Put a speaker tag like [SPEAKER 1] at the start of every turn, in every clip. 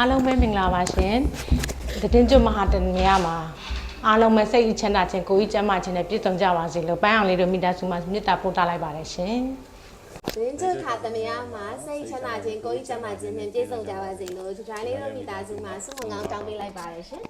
[SPEAKER 1] အားလုံးပဲမင်္ဂလာပါရှင်သတင်းကျွတ်မဟာတမယမှာအားလုံးပဲစိတ်ချမ်းသာခြင်းကိုယ်ကြီးကျန်းမာခြင်းနဲ့ပြည့်စုံကြပါစေလို့ပန်းအောင်လေးတို့မိသားစုမှာမေတ္တာပို့တာလိုက်ပါတယ်ရှင်
[SPEAKER 2] သတင်းကျွတ်ခါတမယမှာစိတ်ချမ်းသာခြင်းကိုယ်ကြီးကျန်းမာခြင်းနဲ့ပြည့်စုံကြပါစေလို့ဒီတိုင်းလေးတို့မိသားစုမှာဆုမွန်ကောင်းတောင်းပေးလိုက်ပါတယ်ရှင်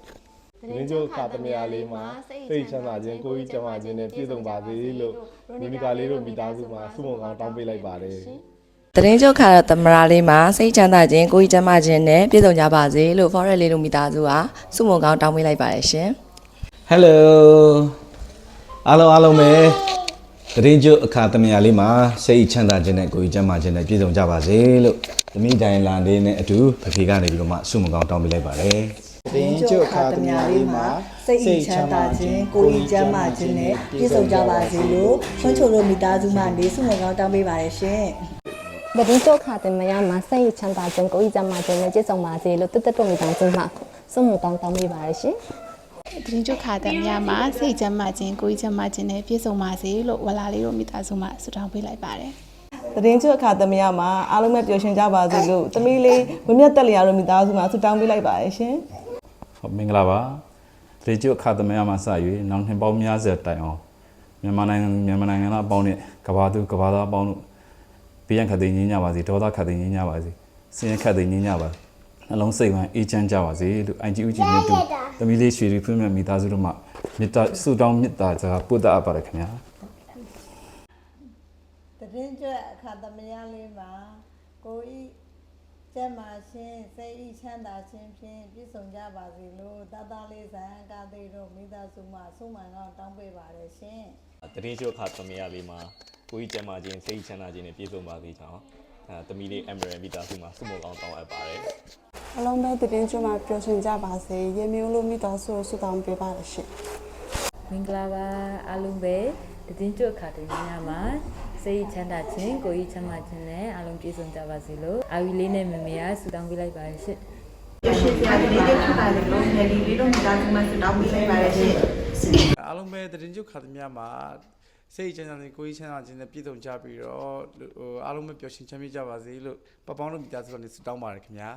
[SPEAKER 3] သတင်းကြိုခါသမယာလေးမှာစိတ်ချမ်းသာခြင်းကိုယ်ကြီးကျန်းမာခြင်းနဲ့ပြည့်စုံပါစေလို့မိမိကလေးတို့မိသားစုမှာဆုမွန်ကောင်းတောင်းပေးလိုက်ပါတယ်
[SPEAKER 4] သတင်းကြိုခါသမရာလေးမှာစိတ်ချမ်းသာခြင်းကိုယ်ကြီးကျန်းမာခြင်းနဲ့ပြည့်စုံကြပါစေလို့ Forest လေးတို့မိသားစုဟာဆုမွန်ကောင်းတောင်းပေးလိုက်ပါတယ်ရှင်
[SPEAKER 5] Hello အားလုံးပဲသတင်းကြိုအခါသမယာလေးမှာစိတ်ချမ်းသာခြင်းနဲ့ကိုယ်ကြီးကျန်းမာခြင်းနဲ့ပြည့်စုံကြပါစေလို့သမီးတိုင်းလာလေးနဲ့အတူဖဖေကနေပြီးတော့မှဆုမွန်ကောင်းတောင်းပေးလိုက်ပါတယ်
[SPEAKER 6] သတင်းကြိုခါသမယာလေးမှာစိတ်ချမ်းသာခြင်းကိုယ်ကြီးကျန်းမာခြင်းနဲ့ပြည့်စုံကြပါစေလို့ဆွမ်းချိုတို့မိသားစုမှနေဆုမွန်ကောင်းတောင်းပေးပါတယ်ရှင်
[SPEAKER 7] သတင်းကြိုခါတင်မရမှာစိတ်ချမ်းသာခြင်းကိုယ်ကြီးကျန်းမာခြင်းနဲ့ပြည့်စုံပါစေလို့တက်တက်တို့မိသားစုမှဆုမွန်ကောင်းတောင်းပေးပါရရှင်
[SPEAKER 8] သတင်းကြိုခါတင်မရမှာစိတ်ချမ်းသာခြင်းကိုယ်ကြီးကျန်းမာခြင်းနဲ့ပြည့်စုံပါစေလို့ဝလာလေးတို့မိသားစုမှဆုတောင်းပေးလိုက်ပါတယ်
[SPEAKER 6] သတင်းကြိုခါသမယာမှာအားလုံးပဲပျော်ရွှင်ကြပါစေလို့သမီးလေးမမြတ်တက်လျာတို့မိသားစုမှဆုတောင်းပေးလိုက်ပါတယ်ရှင်
[SPEAKER 9] ဟုတ်မင်္ဂလာပါသတင်းကြိုခါသမယာမှာစ၍နောက်နှစ်ပေါင်းများစွာတိုင်အောင်မြန်မာနိုင်ငံသားအပေါင်းနဲ့ကဘာသူကဘာသားအပေါင်းတို့ဘေးရန်ခတ်သိမ်းငြိမ်းကြပါစေဒေါသခတ်သိမ်းငြိမ်းကြပါစေဆင်းရဲခတ်သိမ်းငြိမ်းကြပါစေနှလုံးစိတ်ဝမ်းအေးချမ်းကြပါစေလို့အန်ဂျီဦးကြီးမြတ်တို့သမီးလေးရွှေရီဖွင့်မြတ်မိသားစုတို့မှမေတ္တာဆုတောင်းမေတ္တာစကားပို့တာအပ်ပါတယ်ခင်ဗျာ
[SPEAKER 6] သတင်းကြိုခါသမယာလေးမှာကိုကြီးကျမ်းမာခြင်းစိတ်ချမ်းသာခြင်းဖြင့်ပြည့်စုံကြပါစေလို့တာတာလေးဇံကာသေးတို့မိသားစုမှဆုမွန်ကောင်းတောင်းပေးပါတယ်ရှင်
[SPEAKER 3] သတင်းကြိုခါသမယာလေးမှာကိုကြီးကျန်းမာခြင်းစိတ်ချမ်းသာခြင်းနဲ့ပြည့်စုံပါစေကြောင်းသမီးလေးအမရန်မိသားစုမှာဆုမွန်ကောင်းတောင်းအပ်ပါတယ်
[SPEAKER 8] အလုံးပဲသတင်းကြိုမှာပျော်ရွှင်ကြပါစေရေမျိုးလို့မိသားစုဆုတောင်းပေးပါရရှင်
[SPEAKER 10] မင်္ဂလာပါအားလုံးပဲသတင်းကြိုခါတင်ညမှာစိတ်ချမ်းသာခြင်းကိုယ်ကြီးချမ်းသာခြင်းနဲ့အားလုံးပြည့်စုံကြပါစေလို့အာဝီလေးနဲ့မမေကဆုတောင်းပေးလိုက်ပါရရှင်
[SPEAKER 6] ရရှိစရာလေးတွေထပ်ပါလေလို့နေလေးတို့မိသားစုမှဆုတောင်းပေးလိုက်ပါရရှင်
[SPEAKER 11] အားလုံးပဲသတင်းကြိုခါတင်ညမှာစိတ်ချမ်းသာခြင်းကိုယ်ကြီးချမ်းသာခြင်းနဲ့ပြည့်စုံကြပြီးတော့အားလုံးပဲပျော်ရွှင်ချမ်းမြေ့ကြပါစေလို့ပပောင်းတို့မိသားစုကနေဆုတောင်းပါတယ်ခင်ဗျာ